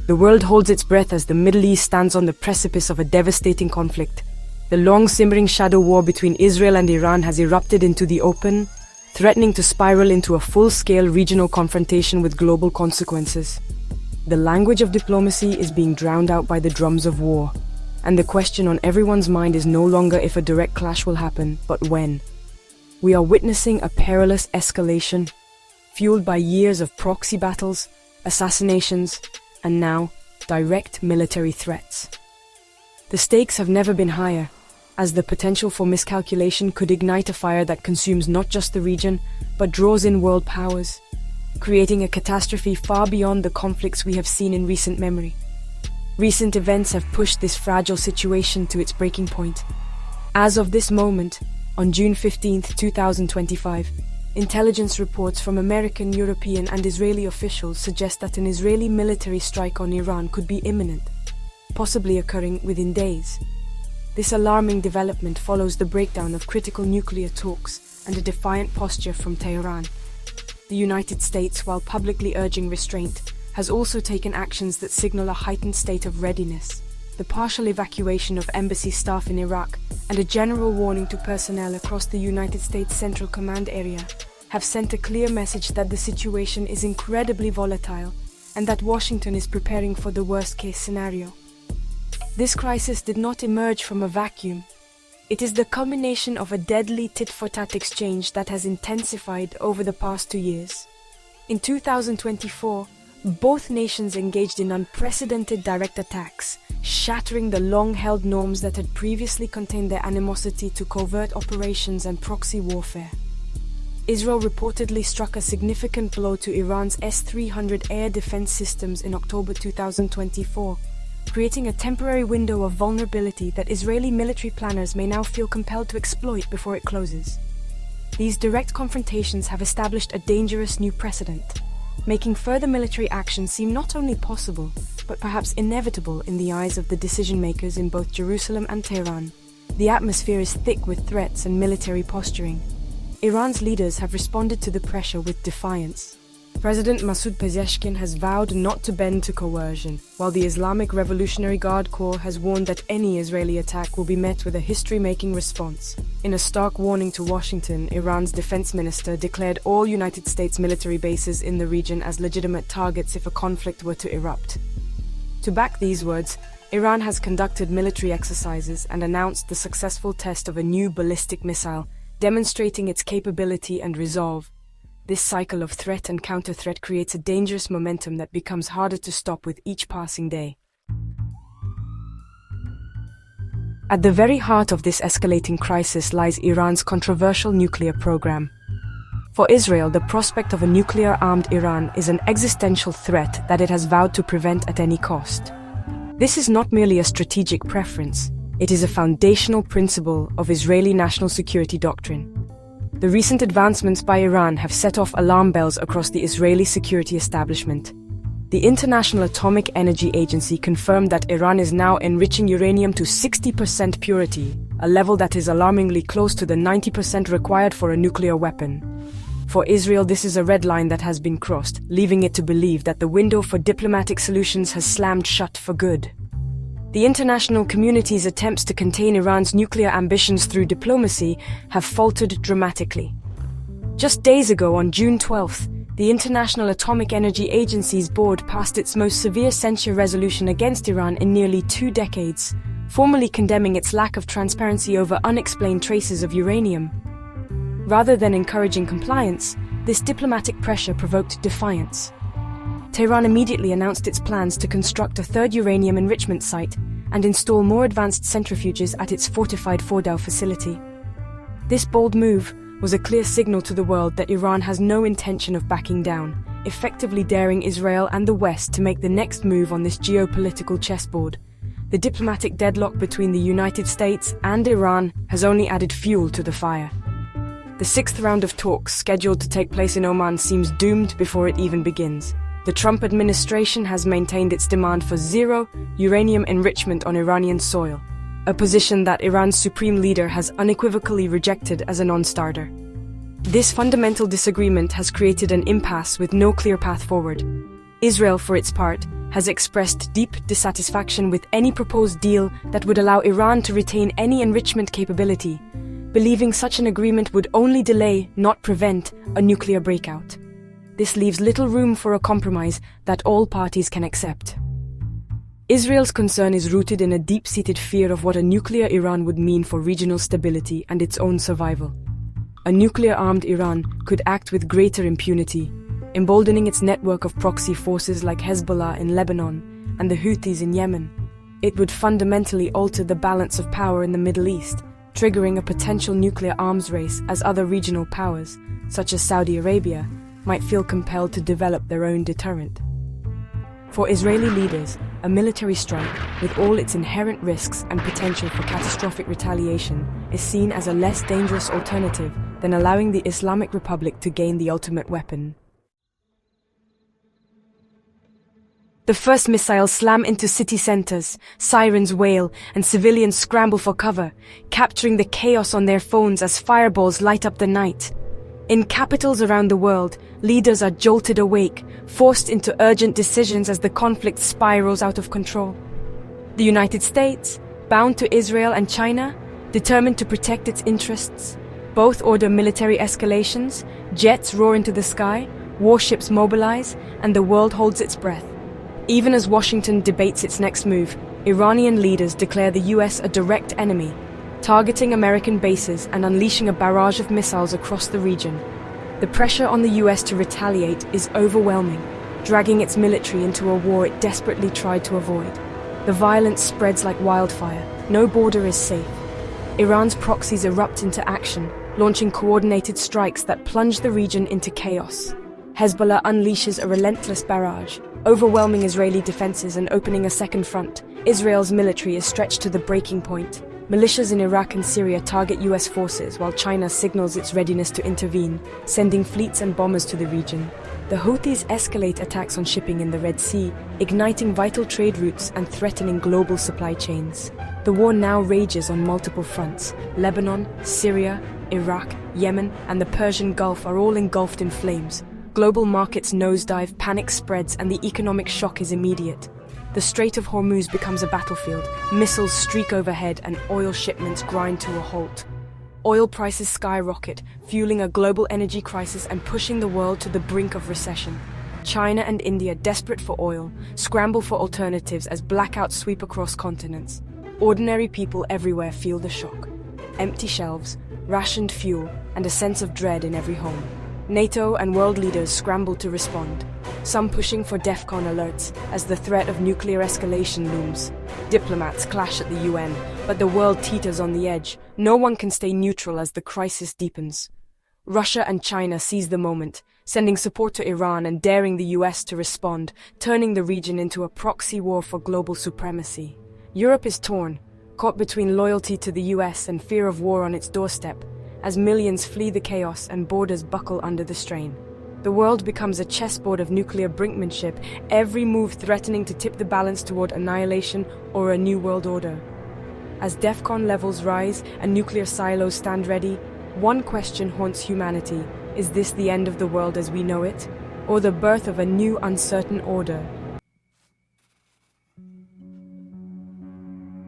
The world holds its breath as the Middle East stands on the precipice of a devastating conflict. The long-simmering shadow war between Israel and Iran has erupted into the open, threatening to spiral into a full-scale regional confrontation with global consequences. The language of diplomacy is being drowned out by the drums of war, and the question on everyone's mind is no longer if a direct clash will happen, but when. We are witnessing a perilous escalation, fueled by years of proxy battles, assassinations, and now, direct military threats. The stakes have never been higher, as the potential for miscalculation could ignite a fire that consumes not just the region, but draws in world powers, creating a catastrophe far beyond the conflicts we have seen in recent memory. Recent events have pushed this fragile situation to its breaking point. As of this moment, on June 15, 2025, intelligence reports from American, European, and Israeli officials suggest that an Israeli military strike on Iran could be imminent, possibly occurring within days. This alarming development follows the breakdown of critical nuclear talks and a defiant posture from Tehran. The United States, while publicly urging restraint, has also taken actions that signal a heightened state of readiness. The partial evacuation of embassy staff in Iraq and a general warning to personnel across the United States Central Command area have sent a clear message that the situation is incredibly volatile and that Washington is preparing for the worst-case scenario. This crisis did not emerge from a vacuum. It is the culmination of a deadly tit-for-tat exchange that has intensified over the past 2 years. In 2024, both nations engaged in unprecedented direct attacks, shattering the long-held norms that had previously contained their animosity to covert operations and proxy warfare. Israel reportedly struck a significant blow to Iran's S-300 air defense systems in October 2024, creating a temporary window of vulnerability that Israeli military planners may now feel compelled to exploit before it closes. These direct confrontations have established a dangerous new precedent, making further military action seem not only possible, but perhaps inevitable in the eyes of the decision-makers in both Jerusalem and Tehran. The atmosphere is thick with threats and military posturing. Iran's leaders have responded to the pressure with defiance. President Masoud Pezeshkian has vowed not to bend to coercion, while the Islamic Revolutionary Guard Corps has warned that any Israeli attack will be met with a history-making response. In a stark warning to Washington, Iran's defense minister declared all United States military bases in the region as legitimate targets if a conflict were to erupt. To back these words, Iran has conducted military exercises and announced the successful test of a new ballistic missile, demonstrating its capability and resolve. This cycle of threat and counter-threat creates a dangerous momentum that becomes harder to stop with each passing day. At the very heart of this escalating crisis lies Iran's controversial nuclear program. For Israel, the prospect of a nuclear-armed Iran is an existential threat that it has vowed to prevent at any cost. This is not merely a strategic preference, it is a foundational principle of Israeli national security doctrine. The recent advancements by Iran have set off alarm bells across the Israeli security establishment. The International Atomic Energy Agency confirmed that Iran is now enriching uranium to 60% purity, a level that is alarmingly close to the 90% required for a nuclear weapon. For Israel, this is a red line that has been crossed, leaving it to believe that the window for diplomatic solutions has slammed shut for good. The international community's attempts to contain Iran's nuclear ambitions through diplomacy have faltered dramatically. Just days ago, on June 12th, the International Atomic Energy Agency's board passed its most severe censure resolution against Iran in nearly 2 decades, formally condemning its lack of transparency over unexplained traces of uranium. Rather than encouraging compliance, this diplomatic pressure provoked defiance. Tehran immediately announced its plans to construct a third uranium enrichment site and install more advanced centrifuges at its fortified Fordow facility. This bold move was a clear signal to the world that Iran has no intention of backing down, effectively daring Israel and the West to make the next move on this geopolitical chessboard. The diplomatic deadlock between the United States and Iran has only added fuel to the fire. The 6th round of talks, scheduled to take place in Oman, seems doomed before it even begins. The Trump administration has maintained its demand for zero uranium enrichment on Iranian soil, a position that Iran's supreme leader has unequivocally rejected as a non-starter. This fundamental disagreement has created an impasse with no clear path forward. Israel, for its part, has expressed deep dissatisfaction with any proposed deal that would allow Iran to retain any enrichment capability, believing such an agreement would only delay, not prevent, a nuclear breakout. This leaves little room for a compromise that all parties can accept. Israel's concern is rooted in a deep-seated fear of what a nuclear Iran would mean for regional stability and its own survival. A nuclear-armed Iran could act with greater impunity, emboldening its network of proxy forces like Hezbollah in Lebanon and the Houthis in Yemen. It would fundamentally alter the balance of power in the Middle East, triggering a potential nuclear arms race as other regional powers, such as Saudi Arabia, might feel compelled to develop their own deterrent. For Israeli leaders, a military strike, with all its inherent risks and potential for catastrophic retaliation, is seen as a less dangerous alternative than allowing the Islamic Republic to gain the ultimate weapon. The first missiles slam into city centers, sirens wail, and civilians scramble for cover, capturing the chaos on their phones as fireballs light up the night. In capitals around the world, leaders are jolted awake, forced into urgent decisions as the conflict spirals out of control. The United States, bound to Israel and China, determined to protect its interests, both order military escalations, jets roar into the sky, warships mobilize, and the world holds its breath. Even as Washington debates its next move, Iranian leaders declare the US a direct enemy, targeting American bases and unleashing a barrage of missiles across the region. The pressure on the US to retaliate is overwhelming, dragging its military into a war it desperately tried to avoid. The violence spreads like wildfire. No border is safe. Iran's proxies erupt into action, launching coordinated strikes that plunge the region into chaos. Hezbollah unleashes a relentless barrage, overwhelming Israeli defenses and opening a second front. Israel's military is stretched to the breaking point. Militias in Iraq and Syria target US forces, while China signals its readiness to intervene, sending fleets and bombers to the region. The Houthis escalate attacks on shipping in the Red Sea, igniting vital trade routes and threatening global supply chains. The war now rages on multiple fronts. Lebanon, Syria, Iraq, Yemen, and the Persian Gulf are all engulfed in flames. Global markets nosedive, panic spreads, and the economic shock is immediate. The Strait of Hormuz becomes a battlefield, missiles streak overhead, and oil shipments grind to a halt. Oil prices skyrocket, fueling a global energy crisis and pushing the world to the brink of recession. China and India, desperate for oil, scramble for alternatives as blackouts sweep across continents. Ordinary people everywhere feel the shock. Empty shelves, rationed fuel, and a sense of dread in every home. NATO and world leaders scramble to respond, some pushing for DEFCON alerts as the threat of nuclear escalation looms. Diplomats clash at the UN, but the world teeters on the edge. No one can stay neutral as the crisis deepens. Russia and China seize the moment, sending support to Iran and daring the US to respond, turning the region into a proxy war for global supremacy. Europe is torn, caught between loyalty to the US and fear of war on its doorstep, as millions flee the chaos and borders buckle under the strain. The world becomes a chessboard of nuclear brinkmanship, every move threatening to tip the balance toward annihilation or a new world order. As DEFCON levels rise and nuclear silos stand ready, one question haunts humanity. Is this the end of the world as we know it, or the birth of a new uncertain order?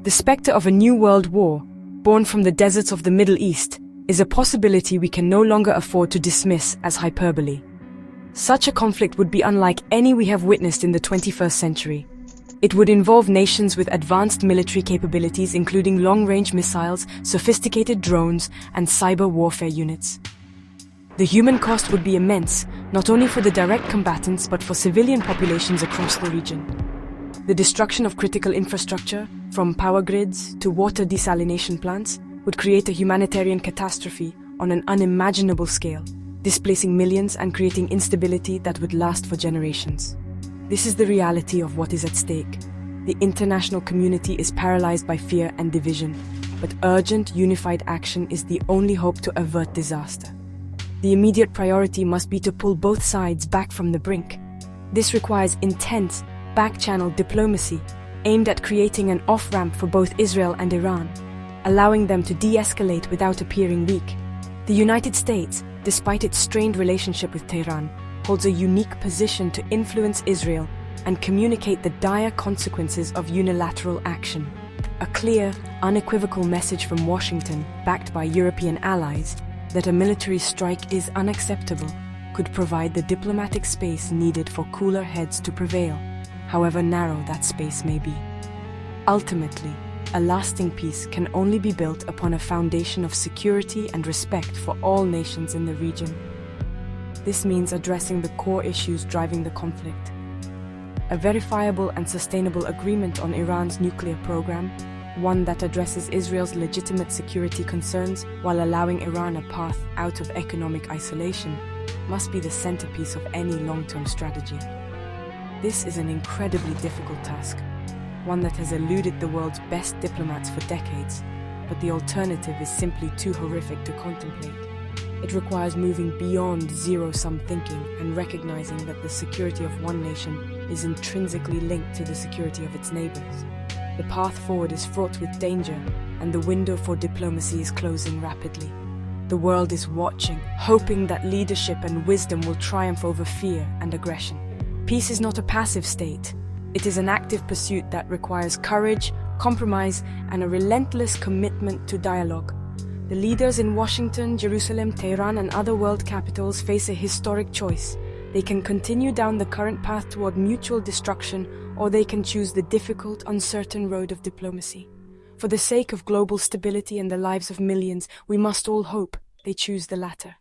The specter of a new world war, born from the deserts of the Middle East, is a possibility we can no longer afford to dismiss as hyperbole. Such a conflict would be unlike any we have witnessed in the 21st century. It would involve nations with advanced military capabilities, including long-range missiles, sophisticated drones, and cyber warfare units. The human cost would be immense, not only for the direct combatants but for civilian populations across the region. The destruction of critical infrastructure, from power grids to water desalination plants, would create a humanitarian catastrophe on an unimaginable scale, displacing millions and creating instability that would last for generations. This is the reality of what is at stake. The international community is paralyzed by fear and division, but urgent, unified action is the only hope to avert disaster. The immediate priority must be to pull both sides back from the brink. This requires intense, back-channel diplomacy aimed at creating an off-ramp for both Israel and Iran, allowing them to de-escalate without appearing weak. The United States, despite its strained relationship with Tehran, holds a unique position to influence Israel and communicate the dire consequences of unilateral action. A clear, unequivocal message from Washington, backed by European allies, that a military strike is unacceptable, could provide the diplomatic space needed for cooler heads to prevail, however narrow that space may be. Ultimately, a lasting peace can only be built upon a foundation of security and respect for all nations in the region. This means addressing the core issues driving the conflict. A verifiable and sustainable agreement on Iran's nuclear program, one that addresses Israel's legitimate security concerns while allowing Iran a path out of economic isolation, must be the centerpiece of any long-term strategy. This is an incredibly difficult task, one that has eluded the world's best diplomats for decades, but the alternative is simply too horrific to contemplate. It requires moving beyond zero-sum thinking and recognizing that the security of one nation is intrinsically linked to the security of its neighbors. The path forward is fraught with danger, and the window for diplomacy is closing rapidly. The world is watching, hoping that leadership and wisdom will triumph over fear and aggression. Peace is not a passive state. It is an active pursuit that requires courage, compromise, and a relentless commitment to dialogue. The leaders in Washington, Jerusalem, Tehran, and other world capitals face a historic choice. They can continue down the current path toward mutual destruction, or they can choose the difficult, uncertain road of diplomacy. For the sake of global stability and the lives of millions, we must all hope they choose the latter.